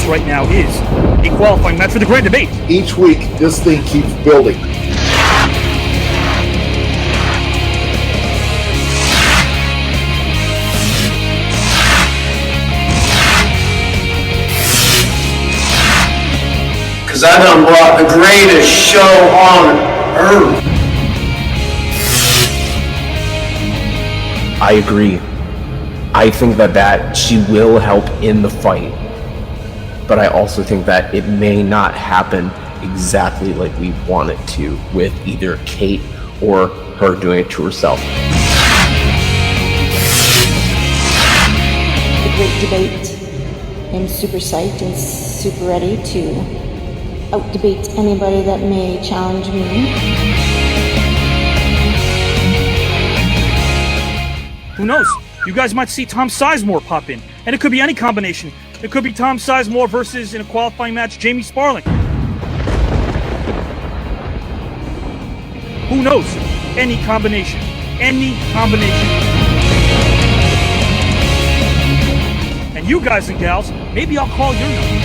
right now is a qualifying match for the Grand Debate. Each week, this thing keeps building. Because I done brought the greatest show on earth. I agree. I think that she will help in the fight, but I also think that it may not happen exactly like we want it to, with either Kate or her doing it to herself. The great debate. I'm super psyched and super ready to out-debate anybody that may challenge me. Who knows? You guys might see Tom Sizemore pop in, and it could be any combination. It could be Tom Sizemore versus, in a qualifying match, Jamie Sparling. Who knows? Any combination. Any combination. And you guys and gals, maybe I'll call your number.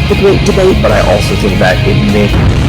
The great debate. But I also think that it may...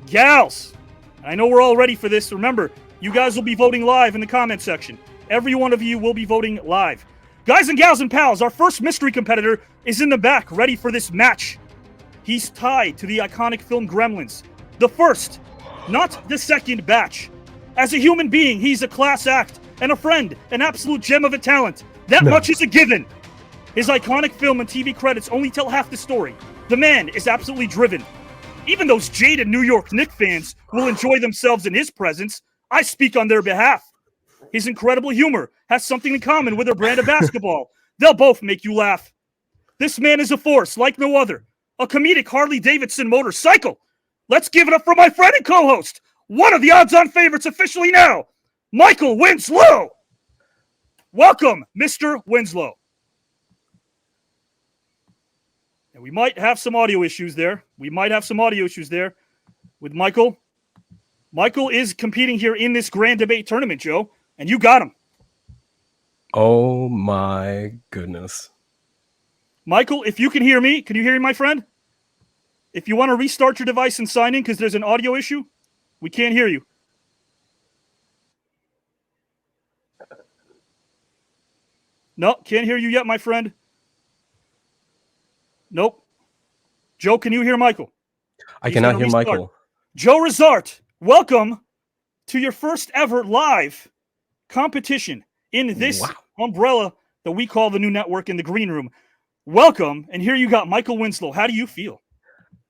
Gals, I know we're all ready for this. Remember, you guys will be voting live in the comment section. Every one of you will be voting live. Guys and gals and pals, our first mystery competitor is in the back, ready for this match. He's tied to the iconic film Gremlins. The first, not the second batch. As a human being, he's a class act and a friend, an absolute gem of a talent. That much is a given. His iconic film and TV credits only tell half the story. The man is absolutely driven. Even those jaded New York Knicks fans will enjoy themselves in his presence. I speak on their behalf. His incredible humor has something in common with their brand of basketball. They'll both make you laugh. This man is a force like no other. A comedic Harley-Davidson motorcycle. Let's give it up for my friend and co-host, one of the odds-on favorites officially now, Michael Winslow. Welcome, Mr. Winslow. And we might have some audio issues there. with Michael. Michael is competing here in this Grand Debate tournament, Joe, and you got him. Oh my goodness. Michael, if you can hear me, can you hear me, my friend? If you want to restart your device and sign in because there's an audio issue, we can't hear you. No, can't hear you yet, my friend. Nope. Joe, can you hear Michael? I cannot hear Michael. Joe Rizart, welcome to your first ever live competition in this umbrella that we call the New Network in the green room. Welcome, and here you got Michael Winslow. How do you feel?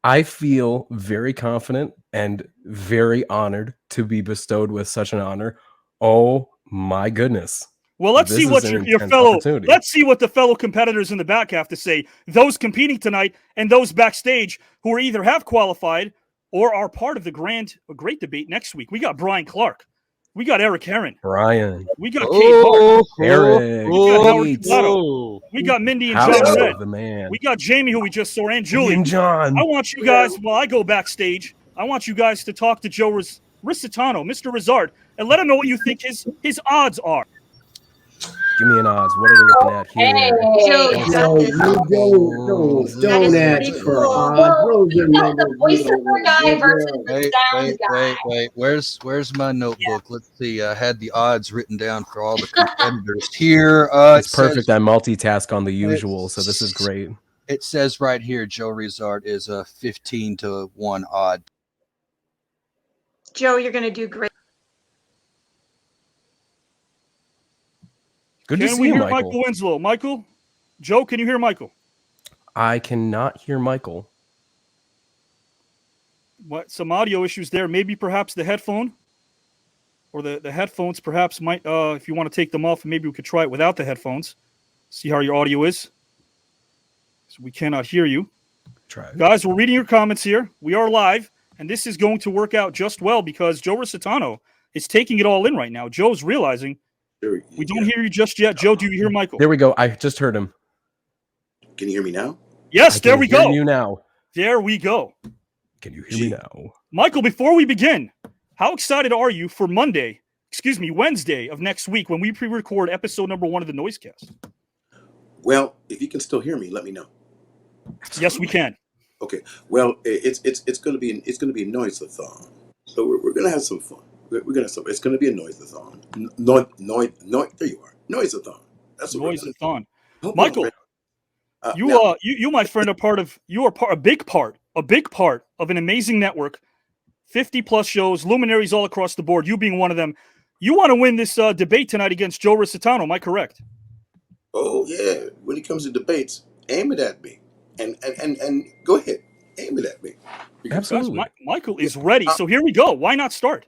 I feel very confident and very honored to be bestowed with such an honor. Oh my goodness. Well, let's see what let's see what the fellow competitors in the back have to say. Those competing tonight and those backstage who are either have qualified or are part of the great debate next week. We got Brian Clark. We got Eric Herron. Brian. We got Kate Hart. Eric. We got Howard Pilato. We got Mindy and John Red. The man. We got Jamie, who we just saw, and Julie. And John. I want you guys, while I go backstage, I want you guys to talk to Joe Risitano, Mr. Rizard, and let him know what you think his odds are. Give me an odds. What are we looking at here? Joe, you got this. Don't ask for odds. Those are never voiceover guy versus Wait, sound guy. Where's my notebook? Let's see. I had the odds written down for all the competitors here. It's perfect. I multitask on the usual, so this is great. It says right here, Joe Rizard is a 15-1 odd. Joe, you're going to do great. Good to Can see we you, hear Michael. Michael Winslow? Michael? Joe, can you hear Michael? I cannot hear Michael. What? Some audio issues there. Maybe perhaps the headphone or the headphones perhaps might, if you want to take them off, maybe we could try it without the headphones. See how your audio is. So we cannot hear you. Try it. Guys, we're reading your comments here. We are live, and this is going to work out just well because Joe Risitano is taking it all in right now. Joe's realizing we don't hear you just yet. Joe, do you hear Michael? There we go. I just heard him. Can you hear me now? Yes, there we go. You now. There we go. Can you hear me now? Michael, before we begin, how excited are you for Wednesday of next week when we pre-record episode number 1 of the Noisecast? Well, if you can still hear me, let me know. Yes, we can. Okay. Well, it's going to be a noise-a-thon. So we're going to have some fun. We're going to have some. It's going to be a noise-a-thon. There you are. Noise-a-thon. That's what Noise-a-thon. we're Michael, you, my friend, are a big part of an amazing network. 50 plus shows, luminaries all across the board. You being one of them. You want to win this debate tonight against Joe Risitano? Am I correct? Oh yeah. When it comes to debates, aim it at me, and go ahead, aim it at me. Absolutely. Michael is ready. So here we go. Why not start?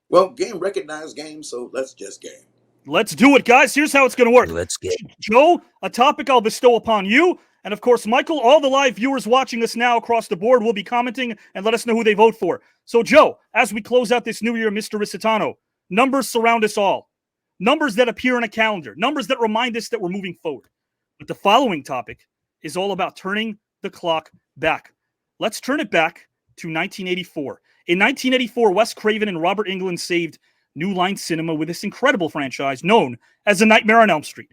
Well, game recognized game, so let's just game. Let's do it, guys. Here's how it's going to work. Let's get Joe, a topic I'll bestow upon you. And of course, Michael, all the live viewers watching us now across the board will be commenting and let us know who they vote for. So, Joe, as we close out this new year, Mr. Risitano, numbers surround us all. Numbers that appear in a calendar. Numbers that remind us that we're moving forward. But the following topic is all about turning the clock back. Let's turn it back to 1984. In 1984, Wes Craven and Robert Englund saved New Line Cinema with this incredible franchise known as A Nightmare on Elm Street.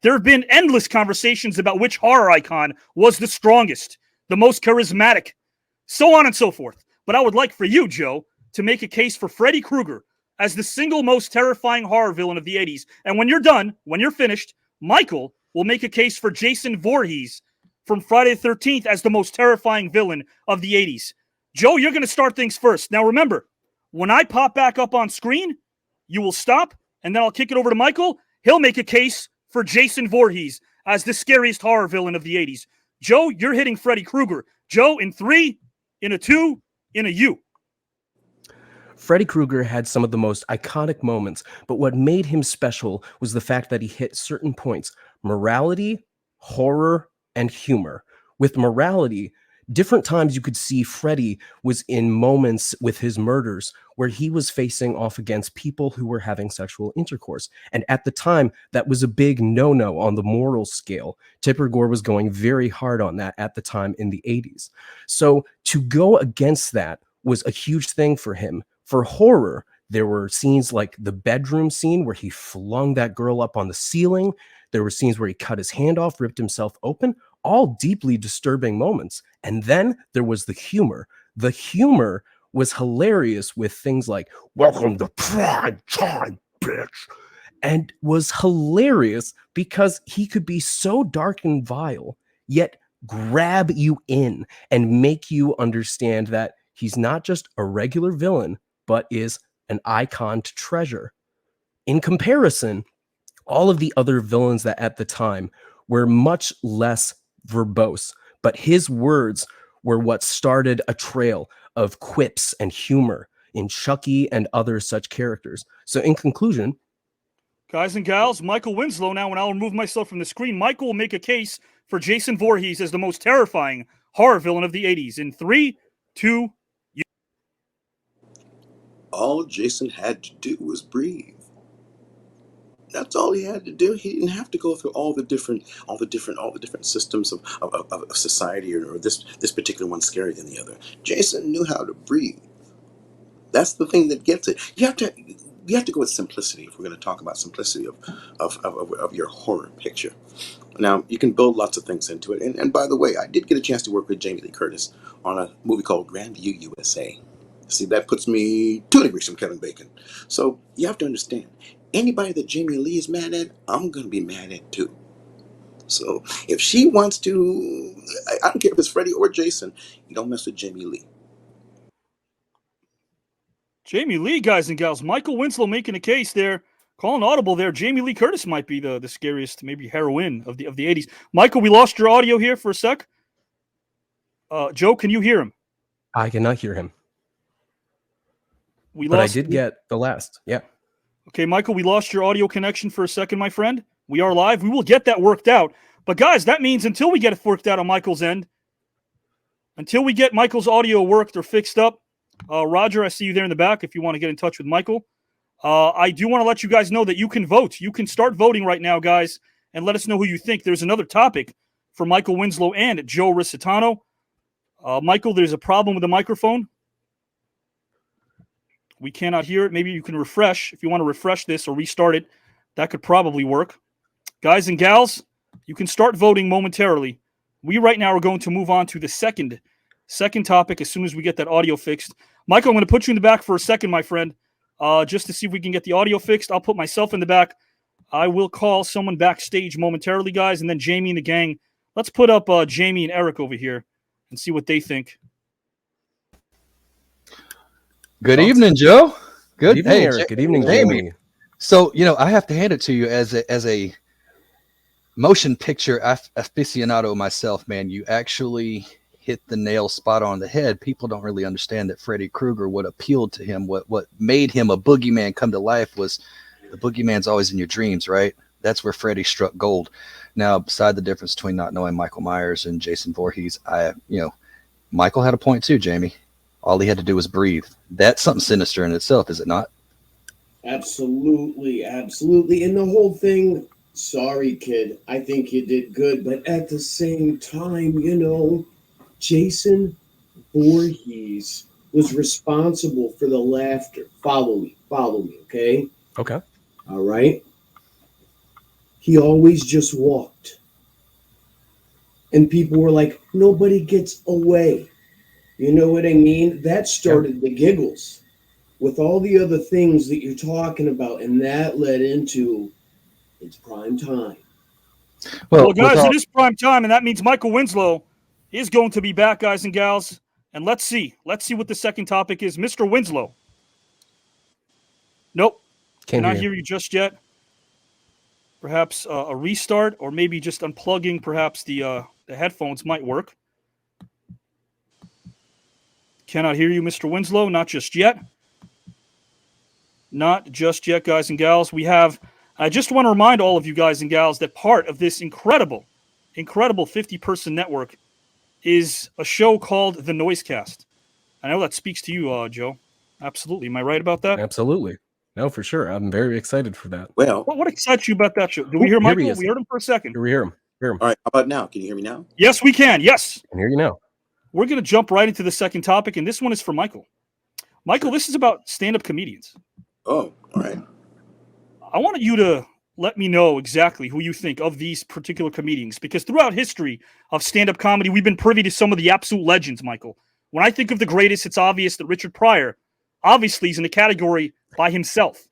There have been endless conversations about which horror icon was the strongest, the most charismatic, so on and so forth. But I would like for you, Joe, to make a case for Freddy Krueger as the single most terrifying horror villain of the 80s. And when you're done, when you're finished, Michael will make a case for Jason Voorhees from Friday the 13th as the most terrifying villain of the 80s. Joe, you're going to start things first. Now remember, when I pop back up on screen, you will stop, and then I'll kick it over to Michael. He'll make a case for Jason Voorhees as the scariest horror villain of the 80s. Joe, you're hitting Freddy Krueger. Joe, in 3, in a 2, in a U. Freddy Krueger had some of the most iconic moments, but what made him special was the fact that he hit certain points: morality, horror, and humor. With morality, different times you could see Freddy was in moments with his murders where he was facing off against people who were having sexual intercourse. And at the time, that was a big no-no on the moral scale. Tipper Gore was going very hard on that at the time in the 80s. So to go against that was a huge thing for him. For horror, there were scenes like the bedroom scene where he flung that girl up on the ceiling. There were scenes where he cut his hand off, ripped himself open, all deeply disturbing moments. And then there was the humor. The humor was hilarious with things like, "Welcome to prime time, bitch," and was hilarious because he could be so dark and vile, yet grab you in and make you understand that he's not just a regular villain, but is an icon to treasure. In comparison, all of the other villains that at the time were much less verbose, but his words were what started a trail of quips and humor in Chucky and other such characters. So in conclusion, guys and gals, Michael Winslow now, and I'll remove myself from the screen. Michael will make a case for Jason Voorhees as the most terrifying horror villain of the 80s. In 3, 2, you. All Jason had to do was breathe. That's all he had to do. He didn't have to go through all the different systems of society, or this particular one scarier than the other. Jason knew how to breathe. That's the thing that gets it. You have to. you have to go with simplicity if we're going to talk about simplicity of your horror picture. Now, you can build lots of things into it. And by the way, I did get a chance to work with Jamie Lee Curtis on a movie called Grandview, USA. See, that puts me 2 degrees from Kevin Bacon. So you have to understand, anybody that Jamie Lee is mad at, I'm going to be mad at too. So if she wants to, I don't care if it's Freddie or Jason, you don't mess with Jamie Lee. Jamie Lee, guys and gals. Michael Winslow making a case there. Calling audible there. Jamie Lee Curtis might be the scariest, maybe heroine of the 80s. Michael, we lost your audio here for a sec. Joe, can you hear him? I cannot hear him. But I did get the last. Yeah. Okay, Michael, we lost your audio connection for a second, my friend. We are live. We will get that worked out. But guys, that means until we get it worked out on Michael's end, until we get Michael's audio worked or fixed up, Roger, I see you there in the back if you want to get in touch with Michael. I do want to let you guys know that you can vote. You can start voting right now, guys, and let us know who you think. There's another topic for Michael Winslow and Joe Risitano. Michael, there's a problem with the microphone. We cannot hear it. Maybe you can refresh. If you want to refresh this or restart it, that could probably work. Guys and gals, you can start voting momentarily. We right now are going to move on to the second topic as soon as we get that audio fixed. Michael, I'm going to put you in the back for a second, my friend, just to see if we can get the audio fixed. I'll put myself in the back. I will call someone backstage momentarily, guys, and then Jamie and the gang. Let's put up Jamie and Eric over here and see what they think. Good evening, Joe. Good evening, Eric. Good evening, Jamie. So, I have to hand it to you as a motion picture aficionado myself, man. You actually hit the nail spot on the head. People don't really understand that Freddy Krueger, what appealed to him, what made him a boogeyman come to life was the boogeyman's always in your dreams, right? That's where Freddy struck gold. Now, beside the difference between not knowing Michael Myers and Jason Voorhees, Michael had a point too, Jamie. All he had to do was breathe. That's something sinister in itself, is it not? Absolutely, absolutely. And the whole thing, sorry, kid, I think you did good. But at the same time, Jason Voorhees was responsible for the laughter. Follow me, okay? Okay. All right? He always just walked. And people were like, nobody gets away. You know what I mean? That started the giggles with all the other things that you're talking about, and that led into it's prime time. Well, guys, it is prime time, and that means Michael Winslow is going to be back, guys and gals. And let's see what the second topic is. Mr. Winslow. Nope. Cannot hear you just yet. Perhaps a restart, or maybe just unplugging perhaps the headphones might work. Cannot hear you, Mr. Winslow. Not just yet. Not just yet, guys and gals. I just want to remind all of you guys and gals that part of this incredible 50-person network is a show called The Noisecast. I know that speaks to you, Joe. Absolutely. Am I right about that? Absolutely. No, for sure. I'm very excited for that. Well, what excites you about that show? Do we hear Michael? We heard him for a second. We hear him. All right. How about now? Can you hear me now? Yes, we can. Yes. I can hear you now. We're going to jump right into the second topic, and this one is for Michael. Michael, this is about stand-up comedians. Oh, all right. I want you to let me know exactly who you think of these particular comedians, because throughout history of stand-up comedy, we've been privy to some of the absolute legends, Michael. When I think of the greatest, it's obvious that Richard Pryor, obviously, is in a category by himself.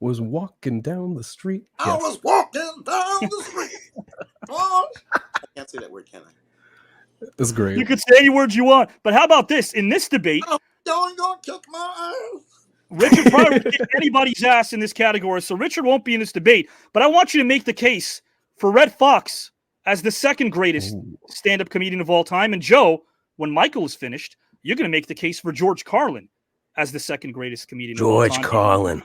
Was walking down the street. I was walking down the street. I can't say that word, can I? That's great. You could say any words you want, but how about this? In this debate, Y'all gonna kick my ass. Richard Pryor would kick anybody's ass in this category, so Richard won't be in this debate. But I want you to make the case for Red Fox as the second greatest stand-up comedian of all time. And Joe, when Michael is finished, you're going to make the case for George Carlin as the second greatest comedian of all time. George Carlin.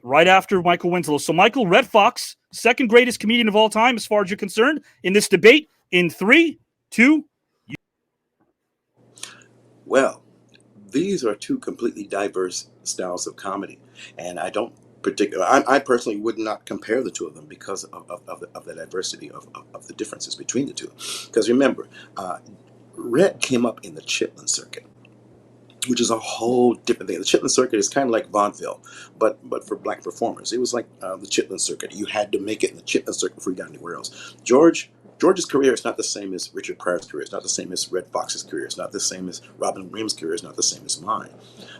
Right after Michael Winslow. So Michael, Red Fox, second greatest comedian of all time as far as you're concerned in this debate in 3, 2. Well, these are two completely diverse styles of comedy, and I personally would not compare the two of them because of the diversity of the differences between the two. Because remember, Red came up in the Chitlin circuit. which is a whole different thing. The Chitlin Circuit is kind of like vaudeville, but for black performers. It was like the Chitlin Circuit. You had to make it in the Chitlin Circuit before you got anywhere else. George's career is not the same as Richard Pryor's career. It's not the same as Red Fox's career. It's not the same as Robin Williams' career. It's not the same as mine.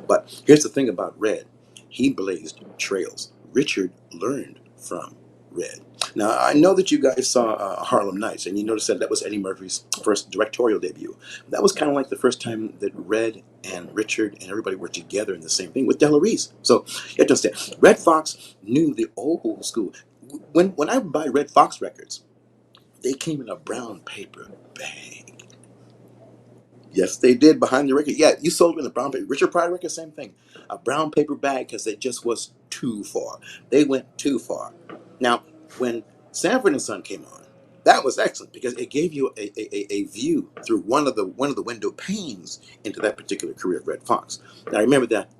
But here's the thing about Red. He blazed trails. Richard learned from Red. Now, I know that you guys saw Harlem Nights, and you noticed that was Eddie Murphy's first directorial debut. That was kind of like the first time that Red and Richard and everybody were together in the same thing with Della Reese. So you have to understand, Red Fox knew the old school. When I would buy Red Fox records, they came in a brown paper bag. Yes, they did behind the record. Yeah, you sold them in a brown paper. Richard Pryor record, same thing. A brown paper bag because it just was too far. They went too far. Now, when Sanford and Son came on, that was excellent because it gave you a view through one of the window panes into that particular career of Red Fox. Now, remember that.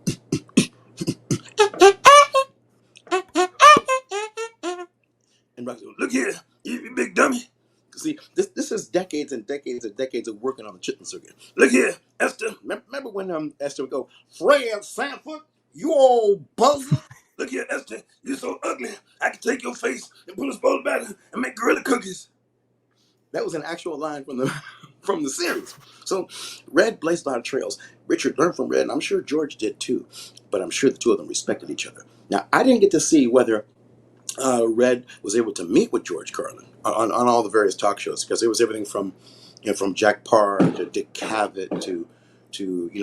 And Rock said, "Look here, you big dummy." See, this is decades and decades and decades of working on the Chitlin Circuit. Look here, Esther. Remember when Esther would go, "Fred Sanford, you old buzzer. Look here, Esther, you're so ugly. I can take your face and put a bowl of batter and make gorilla cookies." That was an actual line from the from the series. So Red blazed a lot of trails. Richard learned from Red, and I'm sure George did too. But I'm sure the two of them respected each other. Now, I didn't get to see whether Red was able to meet with George Carlin on all the various talk shows, because it was everything from from Jack Parr to Dick Cavett to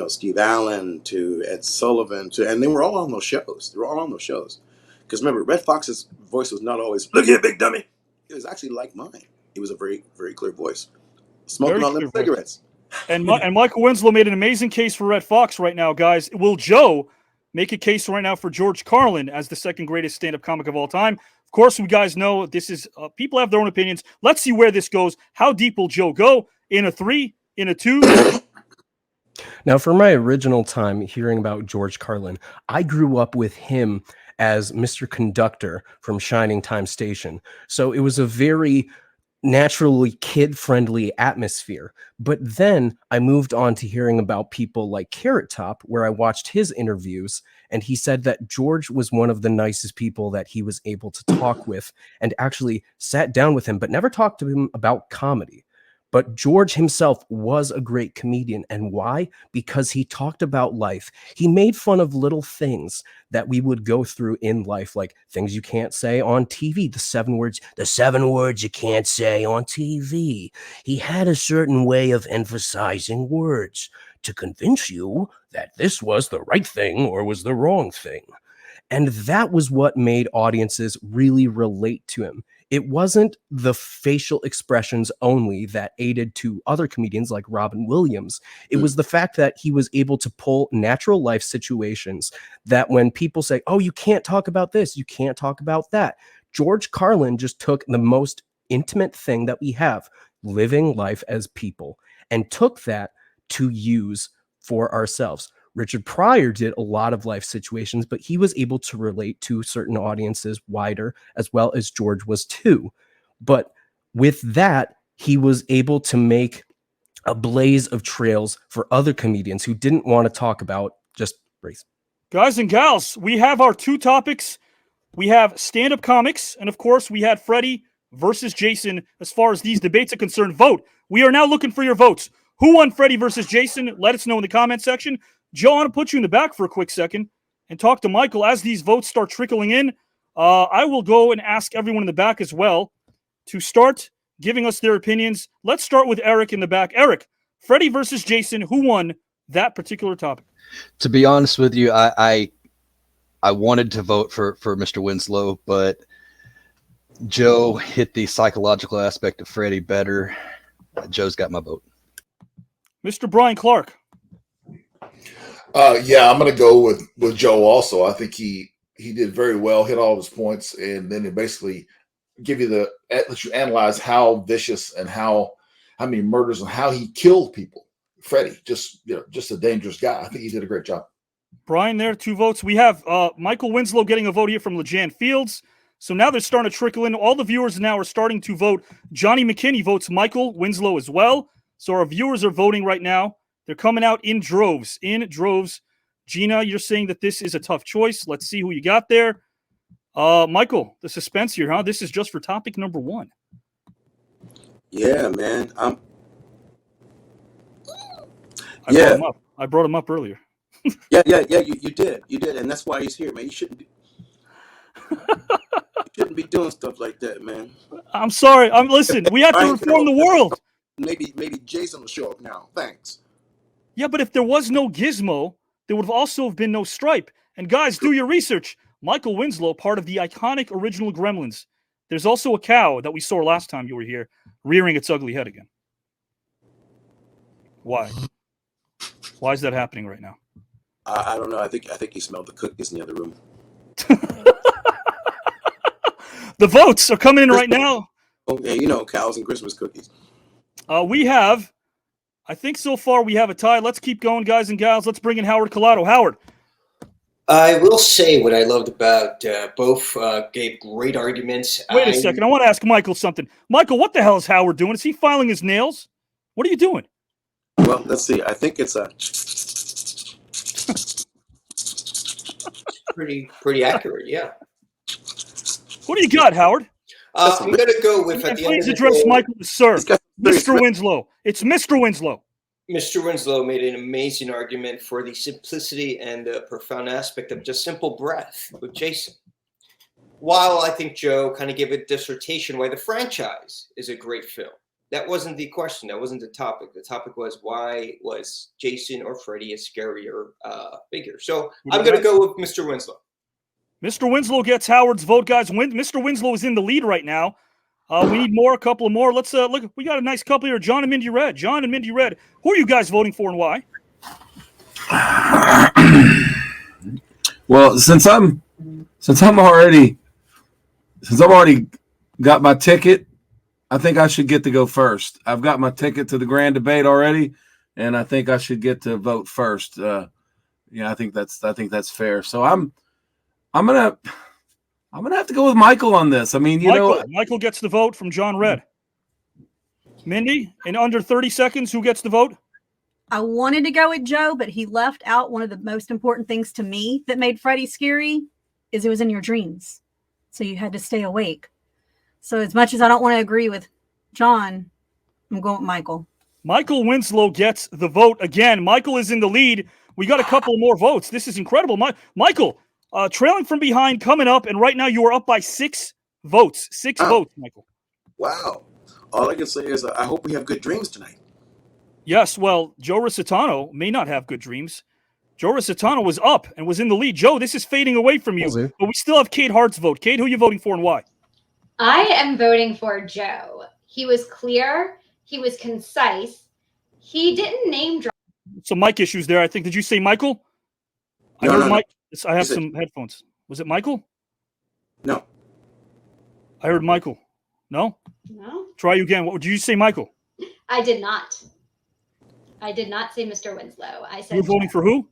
Steve Allen to Ed Sullivan and they were all on those shows. They were all on those shows. Because remember, Red Fox's voice was not always "Look here, big dummy." It was actually like mine. It was a very, very clear voice. Smoking Very on them clear voice. cigarettes. And Michael Winslow made an amazing case for Red Fox right now, guys. Will Joe make a case right now for George Carlin as the second greatest stand-up comic of all time? Of course, you guys know this is people have their own opinions. Let's see where this goes. How deep will Joe go? In a 3? In a 2? Now, for my original time hearing about George Carlin, I grew up with him as Mr. Conductor from Shining Time Station. So it was a very naturally kid-friendly atmosphere. But then I moved on to hearing about people like Carrot Top, where I watched his interviews, and he said that George was one of the nicest people that he was able to talk with, and actually sat down with him, but never talked to him about comedy. But George himself was a great comedian. And why? Because he talked about life. He made fun of little things that we would go through in life, like things you can't say on TV, the 7 words you can't say on TV. He had a certain way of emphasizing words to convince you that this was the right thing or was the wrong thing. And that was what made audiences really relate to him. It wasn't the facial expressions only that aided to other comedians like Robin Williams. It was the fact that he was able to pull natural life situations that when people say, "Oh, you can't talk about this, you can't talk about that," George Carlin just took the most intimate thing that we have, living life as people, and took that to use for ourselves. Richard Pryor did a lot of life situations, but he was able to relate to certain audiences wider, as well as George was too. But with that, he was able to make a blaze of trails for other comedians who didn't want to talk about just race. Guys and gals, we have our 2 topics. We have stand-up comics, and of course, we had Freddie versus Jason. As far as these debates are concerned, vote. We are now looking for your votes. Who won Freddie versus Jason? Let us know in the comment section. Joe, I want to put you in the back for a quick second and talk to Michael as these votes start trickling in. I will go and ask everyone in the back as well to start giving us their opinions. Let's start with Eric in the back. Eric, Freddie versus Jason, who won that particular topic? To be honest with you, I wanted to vote for Mr. Winslow, but Joe hit the psychological aspect of Freddie better. Joe's got my vote. Mr. Brian Clark. Yeah, I'm going to go with Joe also. I think he did very well, hit all of his points, and then it basically give you let you analyze how vicious and how many murders and how he killed people. Freddie, just a dangerous guy. I think he did a great job. Brian, there, 2 votes. We have Michael Winslow getting a vote here from LeJan Fields. So now they're starting to trickle in. All the viewers now are starting to vote. Johnny McKinney votes Michael Winslow as well. So our viewers are voting right now. They're coming out in droves. In droves. Gina, you're saying that this is a tough choice. Let's see who you got there. Michael, the suspense here, huh? This is just for topic number 1. Yeah, man. I brought him up earlier. Yeah. You did, and that's why he's here, man. You shouldn't be doing stuff like that, man. I'm sorry. Listen. We have to reform the world. Maybe Jason will show up now. Thanks. Yeah, but if there was no Gizmo, there would have also been no Stripe. And guys, do your research. Michael Winslow, part of the iconic original Gremlins. There's also a cow that we saw last time you were here, rearing its ugly head again. Why? Why is that happening right now? I don't know. I think he smelled the cookies in the other room. The votes are coming in right now. Oh, yeah, cows and Christmas cookies. I think so far we have a tie. Let's keep going, guys and gals. Let's bring in Howard Collado. Howard. I will say what I loved about both gave great arguments. Wait a second. I want to ask Michael something. Michael, what the hell is Howard doing? Is he filing his nails? What are you doing? Well, let's see. I think it's a pretty accurate, yeah. What do you got, Howard? I'm going to go with at the end please of the address day, Michael as sir. Mr. Winslow. It's Mr. Winslow. Mr. Winslow made an amazing argument for the simplicity and profound aspect of just simple breath with Jason. While I think Joe kind of gave a dissertation why the franchise is a great film. That wasn't the question. That wasn't the topic. The topic was why was Jason or Freddy a scarier figure? So I'm going to go with Mr. Winslow. Mr. Winslow gets Howard's vote, guys. Mr. Winslow is in the lead right now. We need a couple of more. Let's look. We got a nice couple here. John and Mindy Red. John and Mindy Red. Who are you guys voting for and why? Well, since I'm already got my ticket, I think I should get to go first. I've got my ticket to the grand debate already, and I think I should get to vote first. I think that's fair. So I'm gonna have to go with Michael on this. I mean, Michael gets the vote from John Red. Mindy, in under 30 seconds, who gets the vote? I wanted to go with Joe, but he left out one of the most important things to me that made Freddy scary is it was in your dreams. So you had to stay awake. So as much as I don't want to agree with John, I'm going with Michael. Michael Winslow gets the vote again. Michael is in the lead. We got a couple more votes. This is incredible. Michael, trailing from behind, coming up, and right now you are up by 6 votes. 6 votes, Michael. Wow. All I can say is I hope we have good dreams tonight. Yes, well, Joe Risitano may not have good dreams. Joe Risitano was up and was in the lead. Joe, this is fading away from you, but we still have Kate Hart's vote. Kate, who are you voting for and why? I am voting for Joe. He was clear. He was concise. He didn't name drop. Some mic issues there, I think. Did you say Michael? I heard Mike. I have some headphones. Was it Michael? No. I heard Michael. No? No. Try you again. What would you say, Michael? I did not. I did not say Mr. Winslow. I said you're voting for who?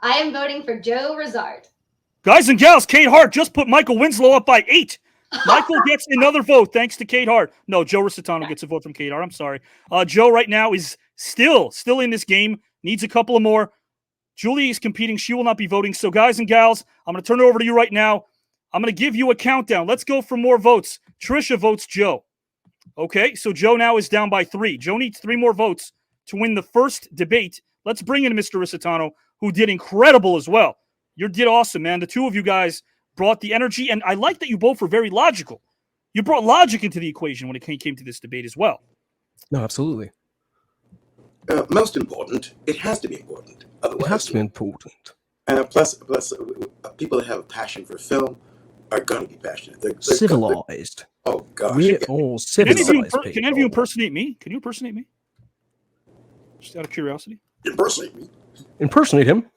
I am voting for Joe Rizard. Guys and gals, Kate Hart just put Michael Winslow up by 8. Michael gets another vote thanks to Kate Hart. No, Joe Risitano gets a vote from Kate Hart. I'm sorry. Joe right now is still in this game. Needs a couple of more. Julie is competing. She will not be voting. So guys and gals, I'm going to turn it over to you right now. I'm going to give you a countdown. Let's go for more votes. Trisha votes Joe. Okay, so Joe now is down by 3. Joe needs 3 more votes to win the first debate. Let's bring in Mr. Risitano, who did incredible as well. You did awesome, man. The two of you guys brought the energy, and I like that you both were very logical. You brought logic into the equation when it came to this debate as well. No, absolutely. Most important, it has to be important. Otherwise, it has to be important. Plus, people that have a passion for film are going to be passionate. They're civilized. Oh, gosh. We're all civilized. Can any of you impersonate me? Can you impersonate me? Just out of curiosity. Impersonate me? Impersonate him?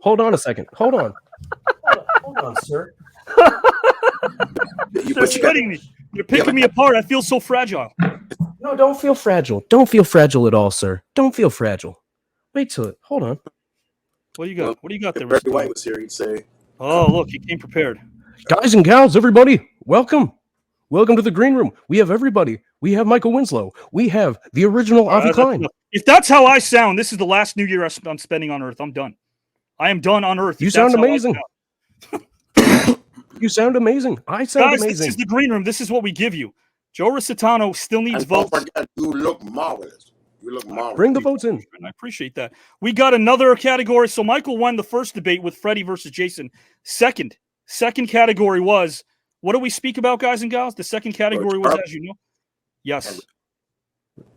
Hold on a second. Hold on, sir. They're sweating me. You're picking me apart. I feel so fragile. No, don't feel fragile. Don't feel fragile at all, sir. Don't feel fragile. Wait till it. Hold on. What do you got? What do you got there? If Barry White was here, he'd say, "Oh, look, he came prepared." Guys and gals, everybody, welcome Welcome to the green room. We have everybody. We have Michael Winslow. We have the original Avi Klein. If that's how I sound, this is the last New Year I'm spending on Earth. I'm done. I am done on Earth. You sound amazing. You sound amazing. I sound Guys, amazing. This is the green room. This is what we give you. Joe Risitano still needs votes. Don't forget, you look marvelous. You look marvelous. Bring the votes in. I appreciate that. We got another category. So Michael won the first debate with Freddie versus Jason. Second category was, what do we speak about, guys and gals? The second category was, as you know. Yes.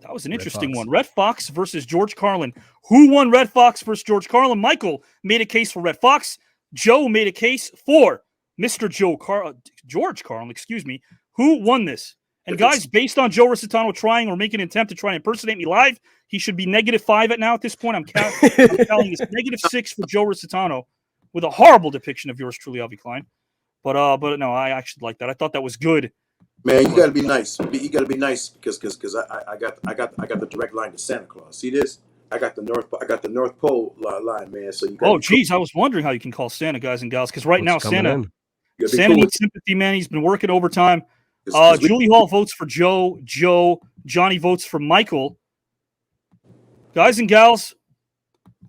That was an interesting one. Red Fox versus George Carlin. Who won Red Fox versus George Carlin? Michael made a case for Red Fox. Joe made a case for Mr. George Carlin, excuse me. Who won this? And guys, based on Joe Risitano trying or making an attempt to try and impersonate me live, he should be -5 at this point. I'm telling you, it's -6 for Joe Risitano with a horrible depiction of yours truly, Avi Klein. But no, I actually like that. I thought that was good. Man, you gotta be nice. You gotta be nice because I got the direct line to Santa Claus. See this? I got the North Pole line, man. So you. Oh, geez, I was wondering how you can call Santa, guys and gals, because right now Santa needs sympathy, man. He's been working overtime. Julie Hall votes for Joe. Johnny votes for Michael. Guys and gals,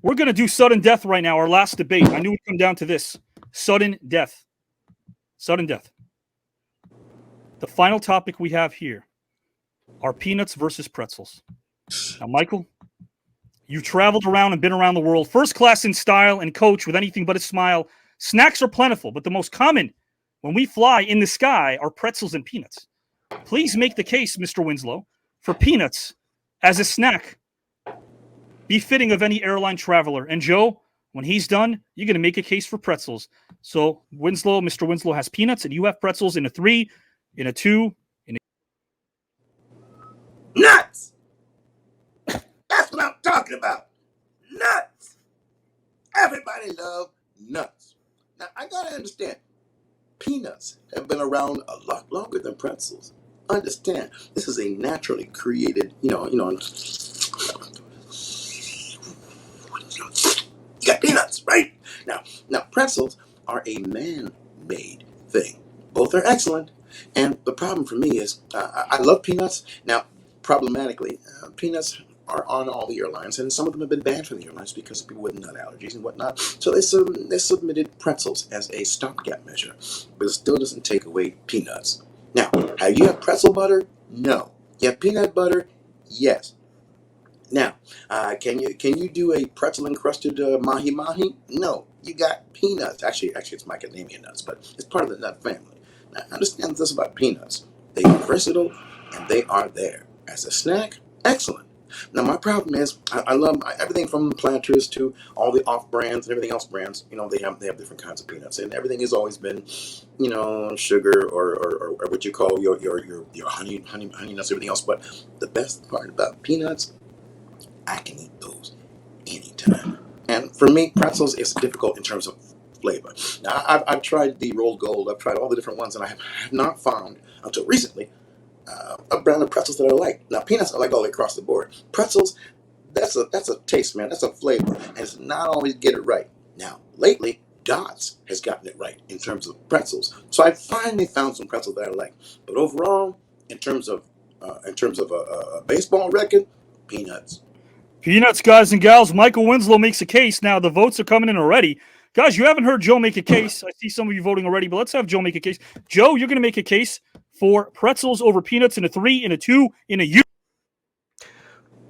we're gonna do sudden death right now. Our last debate. I knew it'd come down to this: sudden death. Sudden death. The final topic we have here are peanuts versus pretzels. Now, Michael, you traveled around and been around the world, first class in style and coach with anything but a smile. Snacks are plentiful, but the most common when we fly in the sky are pretzels and peanuts. Please make the case, Mr. Winslow, for peanuts as a snack befitting of any airline traveler. And Joe, when he's done, you're going to make a case for pretzels. So Mr. Winslow has peanuts, and you have pretzels in a 3, in a 2, in a... Nuts! That's what I'm talking about. Nuts! Everybody loves nuts. Now, I got to understand, peanuts have been around a lot longer than pretzels. Understand, this is a naturally created, you got peanuts, right? Now pretzels are a man-made thing. Both are excellent. And the problem for me is, I love peanuts. Now, problematically, peanuts are on all the airlines, and some of them have been banned from the airlines because of people with nut allergies and whatnot. So they submitted pretzels as a stopgap measure, but it still doesn't take away peanuts. Now, have you had pretzel butter? No. You have peanut butter? Yes. Now, can you do a pretzel encrusted mahi mahi? No. You got peanuts. Actually, it's macadamia nuts, but it's part of the nut family. Now, understand this about peanuts. They are versatile, and they are there. As a snack, excellent. Now, my problem is, I love everything from planters to all the off brands and everything else brands. They have different kinds of peanuts, and everything has always been, sugar or what you call your honey nuts, everything else. But the best part about peanuts, I can eat those anytime. And for me, pretzels is difficult in terms of flavor. Now, I've tried the rolled gold. I've tried all the different ones, and I have not found until recently a brand of pretzels that I like. Now, peanuts I like all the way across the board. Pretzels, that's a taste, man. That's a flavor, and it's not always get it right. Now, lately, Dots has gotten it right in terms of pretzels. So I finally found some pretzels that I like. But overall, in terms of a baseball record, peanuts. Peanuts, guys and gals. Michael Winslow makes a case. Now, the votes are coming in already. Guys, you haven't heard Joe make a case. I see some of you voting already, but let's have Joe make a case. Joe, you're going to make a case for pretzels over peanuts in a 3, in a 2, in a U.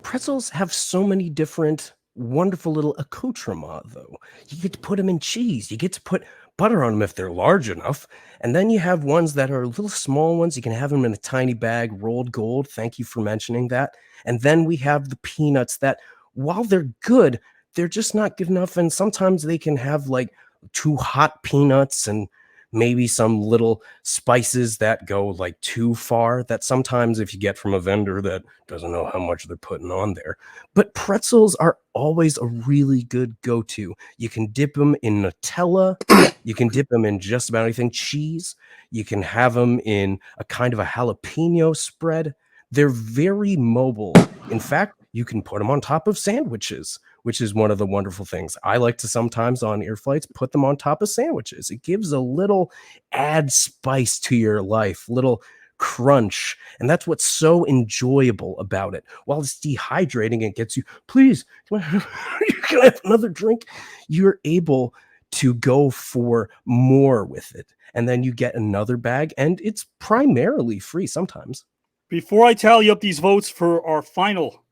Pretzels have so many different wonderful little accoutrements, though. You get to put them in cheese. You get to put butter on them if they're large enough. And then you have ones that are little small ones. You can have them in a tiny bag, rolled gold. Thank you for mentioning that. And then we have the peanuts that, while they're good, they're just not good enough. And sometimes they can have like too hot peanuts and maybe some little spices that go like too far, that sometimes if you get from a vendor that doesn't know how much they're putting on there. But pretzels are always a really good go-to. You can dip them in Nutella. You can dip them in just about anything. Cheese. You can have them in a kind of a jalapeno spread. They're very mobile. In fact, you can put them on top of sandwiches, which is one of the wonderful things. I like to sometimes on air flights put them on top of sandwiches. It gives a little add spice to your life, little crunch. And that's what's so enjoyable about it. While it's dehydrating, it gets you, please, can I have another drink? You're able to go for more with it. And then you get another bag, and it's primarily free sometimes. Before I tally up these votes for our final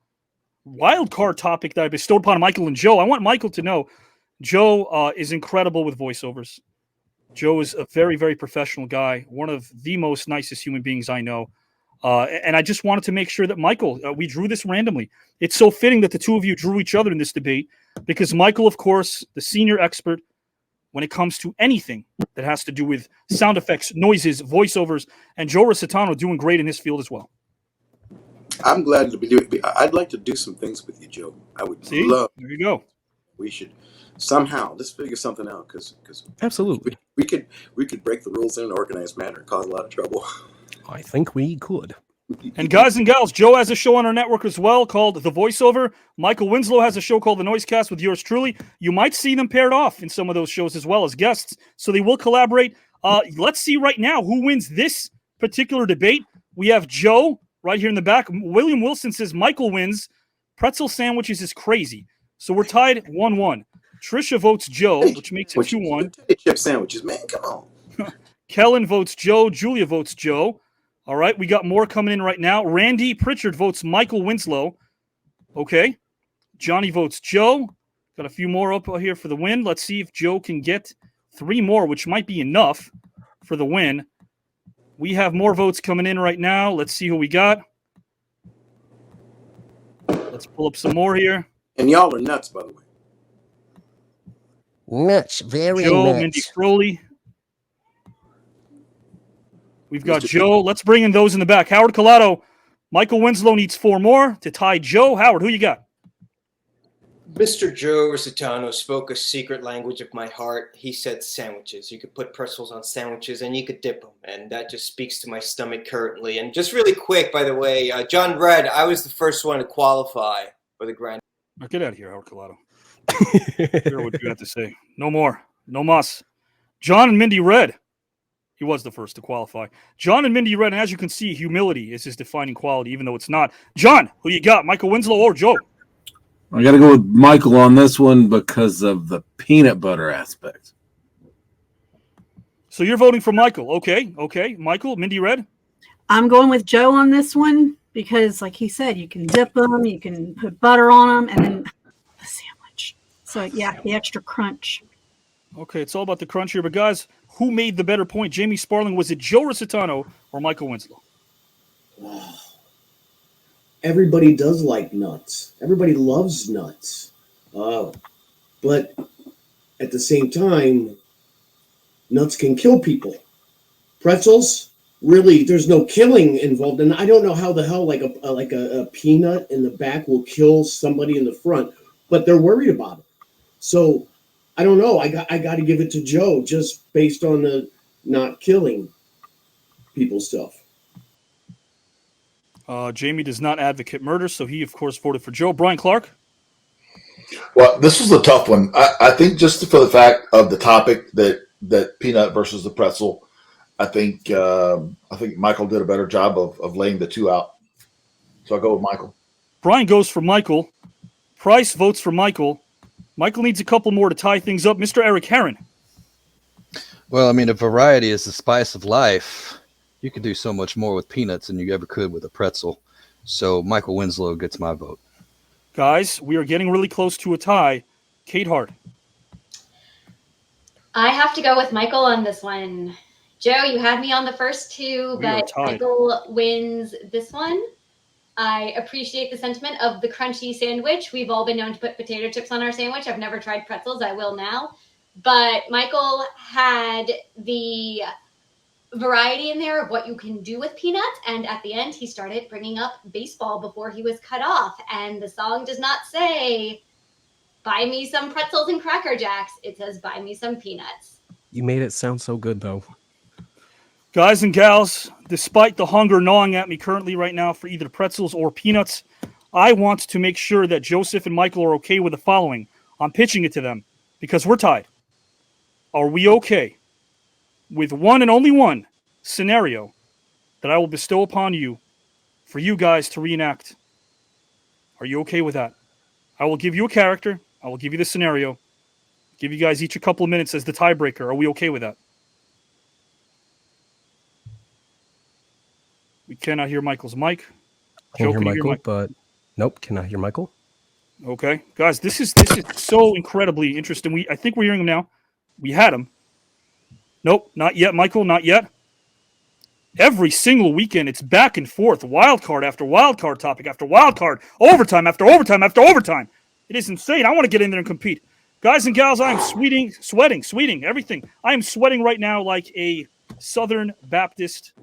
wild card topic that I bestowed upon Michael and Joe, I want Michael to know Joe is incredible with voiceovers. Joe is a very, very professional guy, one of the most nicest human beings I know. And I just wanted to make sure that Michael, we drew this randomly. It's so fitting that the two of you drew each other in this debate because Michael, of course, the senior expert when it comes to anything that has to do with sound effects, noises, voiceovers, and Joe Risitano doing great in his field as well. I'm glad to be doing. I'd like to do some things with you, Joe. I would love. There you go. We should somehow let's figure something out because absolutely we could break the rules in an organized manner, cause a lot of trouble. I think we could. And guys and gals, Joe has a show on our network as well called The Voiceover. Michael Winslow has a show called The Noisecast with yours truly. You might see them paired off in some of those shows as well as guests, so they will collaborate. Let's see right now who wins this particular debate. We have Joe right here in the back. William Wilson says Michael wins. Pretzel sandwiches is crazy. So we're tied 1-1. Trisha votes Joe, which makes it 2-1. Chip sandwiches, man, come on. Kellen votes Joe. Julia votes Joe. All right, we got more coming in right now. Randy Pritchard votes Michael Winslow. Okay. Johnny votes Joe. Got a few more up here for the win. Let's see if Joe can get 3 more, which might be enough for the win. We have more votes coming in right now. Let's see who we got. Let's pull up some more here. And y'all are nuts, by the way. Nuts, very Joe, nuts. Mindy Crowley. We've got Joe. Let's bring in those in the back. Howard Collado. Michael Winslow needs 4 more to tie Joe. Howard, who you got? Mr. Joe Risitano spoke a secret language of my heart. He said sandwiches. You could put pretzels on sandwiches and you could dip them. And that just speaks to my stomach currently. And just really quick, by the way, John Red, I was the first one to qualify for the grand. Now get out of here, Howard Collado. Hear what you have to say. No more. No mas. John and Mindy Red. He was the first to qualify. John and Mindy Red, and as you can see, humility is his defining quality, even though it's not. John, who you got? Michael Winslow or Joe? I got to go with Michael on this one because of the peanut butter aspect. So you're voting for Michael. Okay. Michael, Mindy Red? I'm going with Joe on this one because, like he said, you can dip them, you can put butter on them, and then the sandwich. So, yeah, the extra crunch. Okay, it's all about the crunch here. But, guys, who made the better point? Jamie Sparling, was it Joe Risitano or Michael Winslow? Everybody does like nuts. Everybody loves nuts. But at the same time, nuts can kill people. Pretzels, really, there's no killing involved. And I don't know how the hell like a peanut in the back will kill somebody in the front, but they're worried about it. So I don't know. I got to give it to Joe just based on the not killing people stuff. Jamie does not advocate murder, so he, of course, voted for Joe. Brian Clark? Well, this was a tough one. I think just for the fact of the topic that peanut versus the pretzel, I think Michael did a better job of laying the two out. So I'll go with Michael. Brian goes for Michael. Price votes for Michael. Michael needs a couple more to tie things up. Mr. Eric Herron. Well, I mean, if variety is the spice of life, you can do so much more with peanuts than you ever could with a pretzel. So Michael Winslow gets my vote. Guys, we are getting really close to a tie. Kate Hart. I have to go with Michael on this one. Joe, you had me on the first two, but Michael wins this one. I appreciate the sentiment of the crunchy sandwich. We've all been known to put potato chips on our sandwich. I've never tried pretzels. I will now. But Michael had the variety in there of what you can do with peanuts. And at the end, he started bringing up baseball before he was cut off. And the song does not say, buy me some pretzels and Cracker Jacks. It says, buy me some peanuts. You made it sound so good, though. Guys and gals, despite the hunger gnawing at me currently right now for either pretzels or peanuts, I want to make sure that Joseph and Michael are okay with the following. I'm pitching it to them because we're tied. Are we okay with one and only one scenario that I will bestow upon you for you guys to reenact. Are you okay with that? I will give you a character. I will give you the scenario. Give you guys each a couple of minutes as the tiebreaker. Are we okay with that? We cannot hear Michael's mic. Can hear Michael, but nope, cannot hear Michael. Okay, guys, this is so incredibly interesting. I think we're hearing him now. We had him. Nope, not yet, Michael, not yet. Every single weekend, it's back and forth, wild card after wild card topic after wild card, overtime after overtime after overtime. It is insane. I want to get in there and compete. Guys and gals, I am sweating, everything. I am sweating right now like a Southern Baptist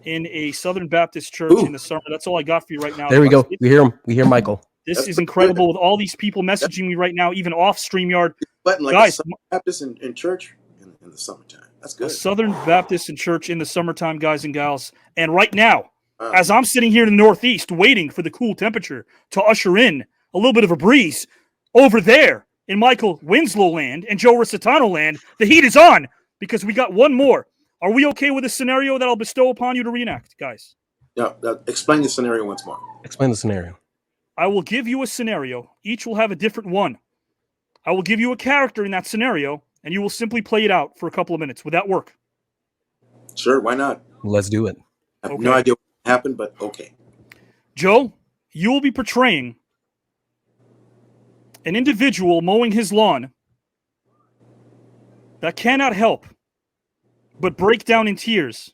in a Southern Baptist church in the summer. That's all I got for you right now. There we go. We hear him. We hear Michael. This is incredible with all these people messaging me right now, even off StreamYard. Button like guys, a Southern Baptist in church in the summertime. That's good. A Southern Baptist in church in the summertime, guys and gals. And right now, as I'm sitting here in the Northeast waiting for the cool temperature to usher in a little bit of a breeze, over there in Michael Winslow land and Joe Risitano land, the heat is on because we got one more. Are we okay with a scenario that I'll bestow upon you to reenact, guys? Yeah, explain the scenario once more. Explain the scenario. I will give you a scenario. Each will have a different one. I will give you a character in that scenario, and you will simply play it out for a couple of minutes. Would that work? Sure, why not? Let's do it. I have no idea what happened, but okay. Joe, you will be portraying an individual mowing his lawn that cannot help but break down in tears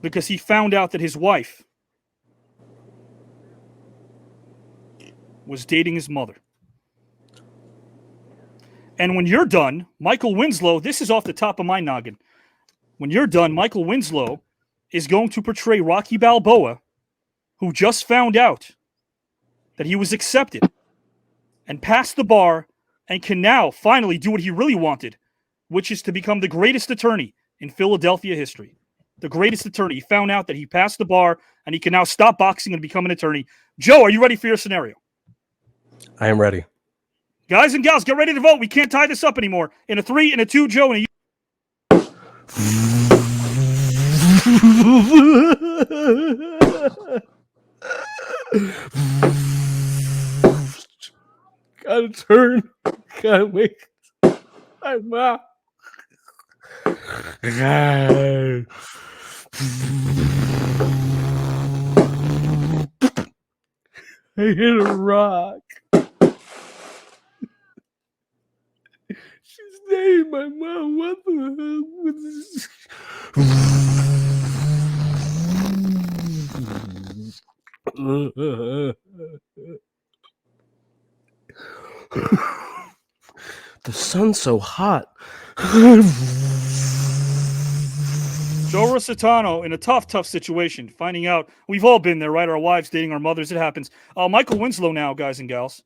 because he found out that his wife was dating his mother. And when you're done, Michael Winslow, this is off the top of my noggin. When you're done, Michael Winslow is going to portray Rocky Balboa, who just found out that he was accepted and passed the bar and can now finally do what he really wanted, which is to become the greatest attorney in Philadelphia history. The greatest attorney. He found out that he passed the bar and he can now stop boxing and become an attorney. Joe, are you ready for your scenario? I am ready. Guys and gals, get ready to vote. We can't tie this up anymore. In a 3, in a 2, Joe, in a... Gotta turn. Gotta make I'm out. I hit a rock. She's dating my mom. What the hell was this? The sun's so hot. Joe Risitano in a tough situation, finding out we've all been there, right? Our wives dating our mothers. It happens. Michael Winslow now, guys and gals,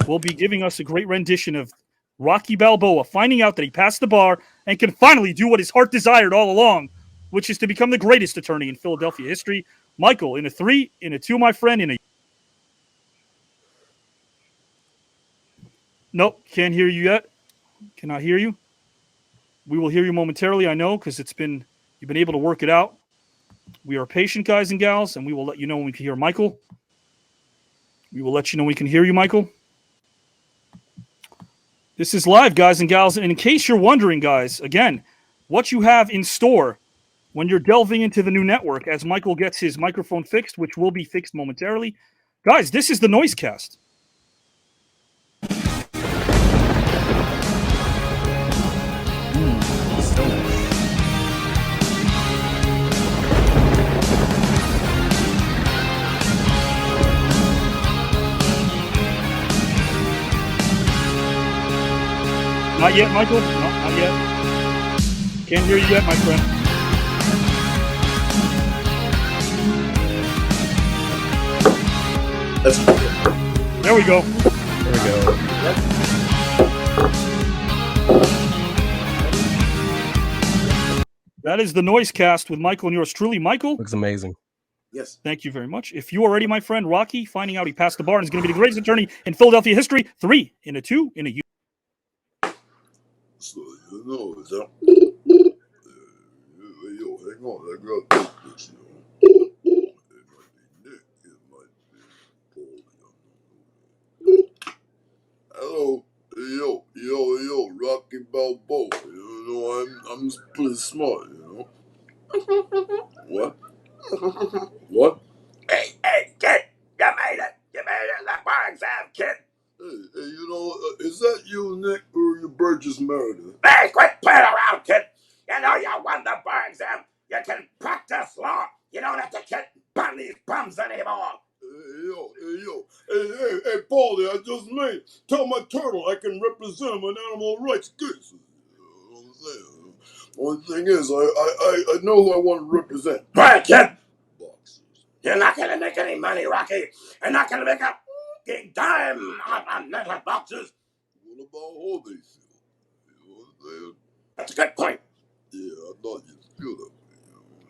will be giving us a great rendition of Rocky Balboa, finding out that he passed the bar and can finally do what his heart desired all along, which is to become the greatest attorney in Philadelphia history. Michael, in a 3, in a 2, my friend, in a... Nope, can't hear you yet. Cannot hear you. We will hear you momentarily, I know, because you've been able to work it out. We are patient, guys and gals, and we will let you know when we can hear Michael. We will let you know when we can hear you, Michael. This is live, guys and gals. And in case you're wondering, guys, again, what you have in store when you're delving into the new network as Michael gets his microphone fixed, which will be fixed momentarily. Guys, this is the Noisecast. Not yet, Michael? No, not yet. Can't hear you yet, my friend. There we go. There we go. That is the Noisecast with Michael and yours truly. Michael? Looks amazing. Yes. Thank you very much. If you are ready, my friend, Rocky, finding out he passed the bar and is going to be the greatest attorney in Philadelphia history. 3, in a 2, in a... yo, hang on, I got this, you know. It might be Nick, it might be Paul. Hello, yo, Rocky Balboa. You know, I'm pretty smart, you know. What? What? Hey, kid, you made it. You made it. The bar exam, kid. Hey, you know, is that you, Nick, or you Burgess Meredith? Hey, quit playing around, kid. You know you won the bar exam. You can practice law. You don't have to get bun these bums anymore. Hey, Paulie, I just made. Tell my turtle I can represent him in animal rights cases. You know what I'm saying? Only thing is, I know who I want to represent. Quiet, kid. You're not going to make any money, Rocky. You're not going to make a fucking dime on metal boxes. What about all these things? You know what I'm saying? That's a good point. Yeah, I thought you'd feel that.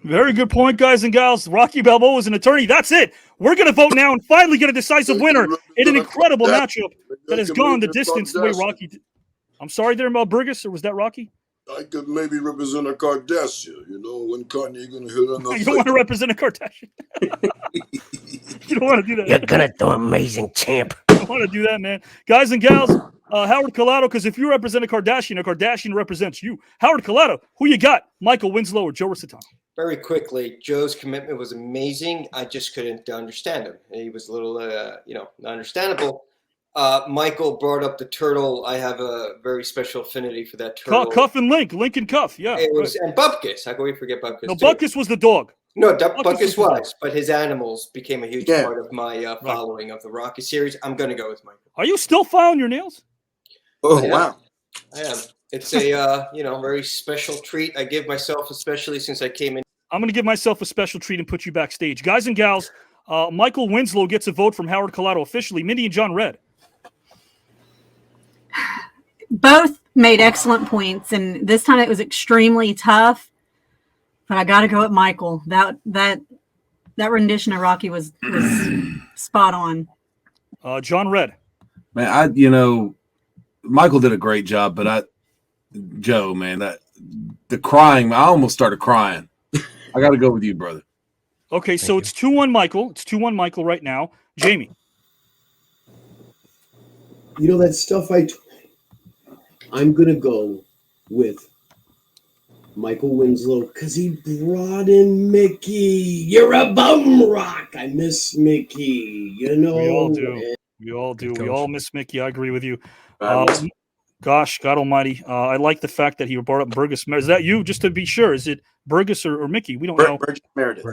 Very good point, guys and gals. Rocky Balboa is an attorney. That's it. We're going to vote now and finally get a decisive winner in an incredible matchup that has gone the distance the way Rocky did. I'm sorry there, Mel Burgess, or was that Rocky? I could maybe represent a Kardashian, you know, when Kanye gonna hit on the You don't want to represent a Kardashian. You don't want to do that. You're gonna do amazing, champ. You don't want to do that, man. Guys and gals, Howard Collado, because if you represent a Kardashian represents you. Howard Collado, who you got? Michael Winslow or Joe Risitano? Very quickly, Joe's commitment was amazing. I just couldn't understand him. He was a little, understandable. Michael brought up the turtle. I have a very special affinity for that turtle. Cuff and Link and Cuff, yeah. It was, and Bupkis. How can we forget Bupkis? No, Bupkis was the dog. No, Bupkis was, but his animals became a huge part of my following of the Rocky series. I'm going to go with Michael. Are you still filing your nails? Oh, wow. I am. It's a, very special treat. I give myself, especially since I came in. I'm going to give myself a special treat and put you backstage. Guys and gals, Michael Winslow gets a vote from Howard Collado officially. Mindy and John Red. Both made excellent points, and this time it was extremely tough. But I got to go with Michael. That rendition of Rocky was spot on. John Red. Man, Michael did a great job, but Joe, man, the crying, I almost started crying. I got to go with you, brother. Okay, so it's 2-1 Michael. It's 2-1 Michael right now. Jamie. You know that stuff I'm going to go with Michael Winslow because he brought in Mickey. You're a bum rock. I miss Mickey, you know. We all do. We all do. We all miss Mickey. I agree with you. Gosh, God almighty. I like the fact that he brought up Burgess Meredith. Is that you? Just to be sure. Is it Burgess or Mickey? We don't know. Burgess Meredith.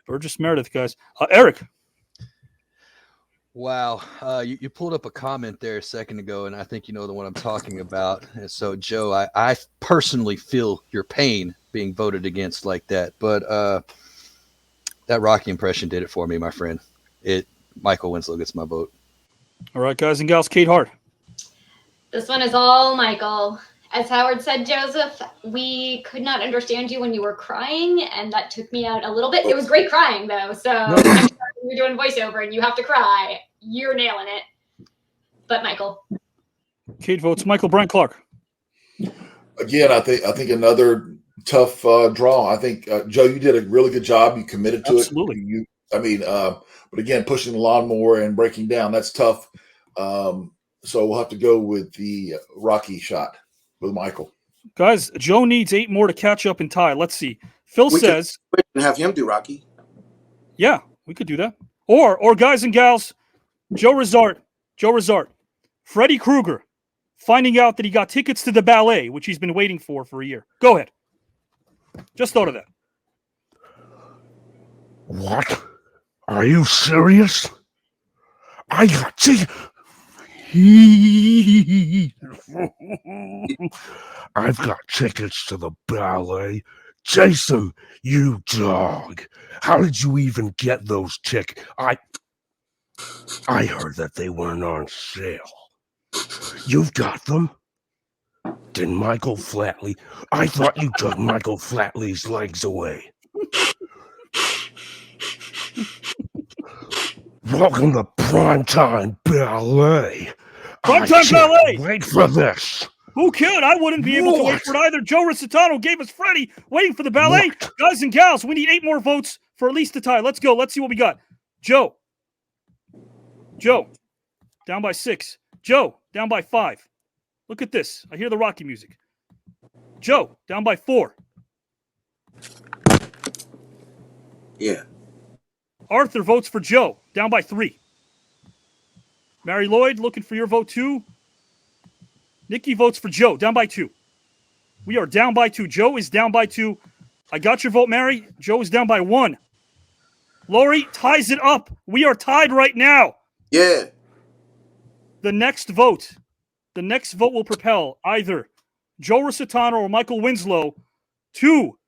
Burgess Meredith, guys. Eric. Wow. You pulled up a comment there a second ago, and I think you know the one I'm talking about. And so, Joe, I personally feel your pain being voted against like that. But that Rocky impression did it for me, my friend. Michael Winslow gets my vote. All right, guys and gals. Kate Hart. This one is all Michael. As Howard said, Joseph, we could not understand you when you were crying, and that took me out a little bit. It was great crying, though. So next time you're doing voiceover and you have to cry, you're nailing it. But Michael. Kate votes Michael. Brian Clark. Again, I think another tough draw. I think Joe, you did a really good job. You committed to Absolutely. it. But again, pushing the lawnmower and breaking down, that's tough. So we'll have to go with the Rocky shot with Michael. Guys, Joe needs 8 more to catch up and tie. Let's see. Phil says we can have him do Rocky. Yeah, we could do that. Or guys and gals, Joe Resart, Freddy Krueger, finding out that he got tickets to the ballet, which he's been waiting for a year. Go ahead. Just thought of that. What? Are you serious? I got I've got tickets to the ballet. Jason, you dog. How did you even get those tickets? I heard that they weren't on sale. You've got them? Did Michael Flatley? I thought you took Michael Flatley's legs away. Welcome to Primetime Ballet. Primetime Ballet! Wait for this. Who could? I wouldn't be able to wait for it either. Joe Risitano gave us Freddie waiting for the ballet. Guys and gals, we need 8 more votes for at least a tie. Let's go. Let's see what we got. Joe, down by 6. Joe, down by 5. Look at this. I hear the Rocky music. Joe, down by 4. Yeah. Arthur votes for Joe, down by 3. Mary Lloyd, looking for your vote too. Nikki votes for Joe, down by 2. We are down by 2. Joe is down by 2. I got your vote, Mary. Joe is down by 1. Lori ties it up. We are tied right now. Yeah. The next vote will propel either Joe Risitano or Michael Winslow to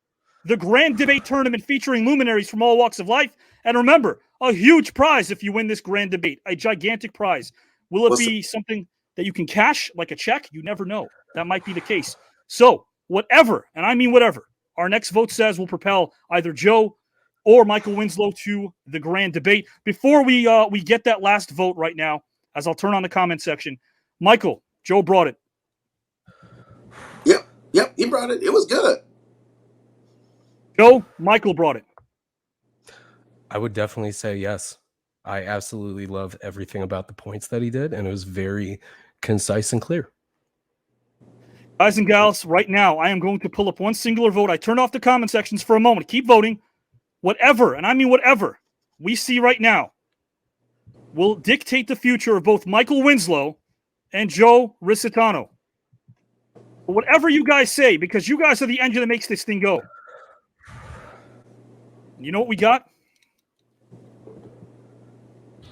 the Grand Debate Tournament featuring luminaries from all walks of life. And remember, a huge prize if you win this Grand Debate, a gigantic prize. Will it be something that you can cash like a check? You never know. That might be the case. So whatever, and I mean whatever, our next vote says will propel either Joe or Michael Winslow to the Grand Debate. Before we get that last vote right now, as I'll turn on the comment section, Michael, Joe brought it. Yep, he brought it. It was good. Joe, Michael brought it. I would definitely say yes. I absolutely love everything about the points that he did, and it was very concise and clear. Guys and gals, right now, I am going to pull up one singular vote. I turned off the comment sections for a moment. Keep voting. Whatever, and I mean whatever, we see right now will dictate the future of both Michael Winslow and Joe Risitano. Whatever you guys say, because you guys are the engine that makes this thing go. You know what we got?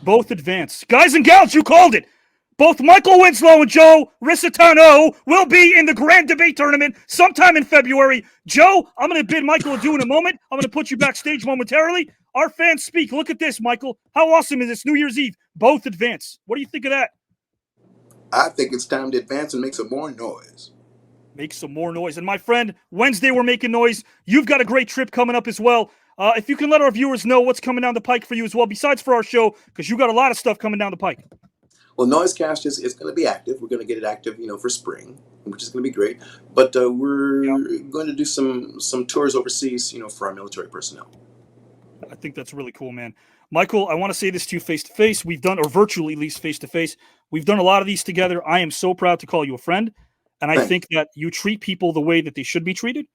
Both advance. Guys and gals, you called it. Both Michael Winslow and Joe Risitano will be in the Grand Debate Tournament sometime in February. Joe, I'm going to bid Michael adieu in a moment. I'm going to put you backstage momentarily. Our fans speak. Look at this, Michael. How awesome is this? New Year's Eve. Both advance. What do you think of that? I think it's time to advance and make some more noise. Make some more noise. And my friend, Wednesday we're making noise. You've got a great trip coming up as well. If you can let our viewers know what's coming down the pike for you as well, besides for our show, because you got a lot of stuff coming down the pike. Well, Noisecast is going to be active. We're going to get it active, for spring, which is going to be great. But we're going to do some tours overseas, for our military personnel. I think that's really cool, man. Michael, I want to say this to you face to face. We've done, or virtually at least face to face, we've done a lot of these together. I am so proud to call you a friend. And I think that you treat people the way that they should be treated.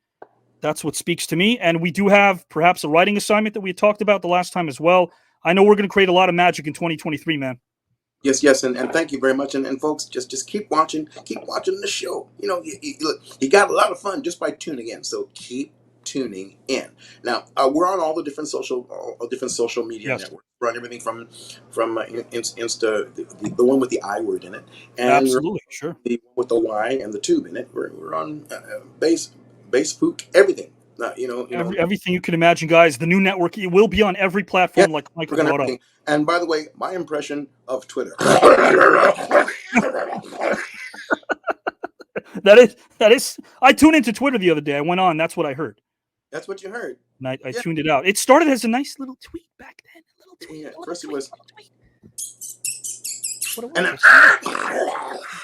That's what speaks to me. And we do have perhaps a writing assignment that we had talked about the last time as well. I know we're going to create a lot of magic in 2023, man. Yes, and thank you very much. And folks, just keep watching the show. You got a lot of fun just by tuning in. So keep tuning in. Now, we're on all the different social media networks. We're on everything from Insta, the one with the I word in it, and absolutely, sure, the one with the Y and the tube in it. We're on Facebook, everything. Everything you can imagine, guys. The new network, it will be on every platform, like Michael brought up. And by the way, my impression of Twitter. That is. I tuned into Twitter the other day. I went on. That's what I heard. That's what you heard. And I tuned it out. It started as a nice little tweet back then. A little tweet. Yeah, first it was.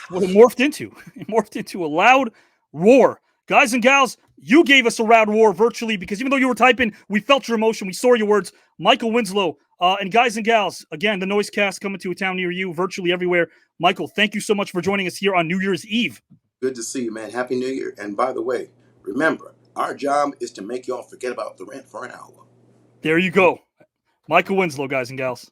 What it morphed into. It morphed into a loud roar. Guys and gals, you gave us a loud roar virtually because even though you were typing, we felt your emotion. We saw your words. Michael Winslow. And guys and gals, again, the Noisecast coming to a town near you, virtually everywhere. Michael, thank you so much for joining us here on New Year's Eve. Good to see you, man. Happy New Year. And by the way, remember, our job is to make y'all forget about the rent for an hour. There you go. Michael Winslow, guys and gals.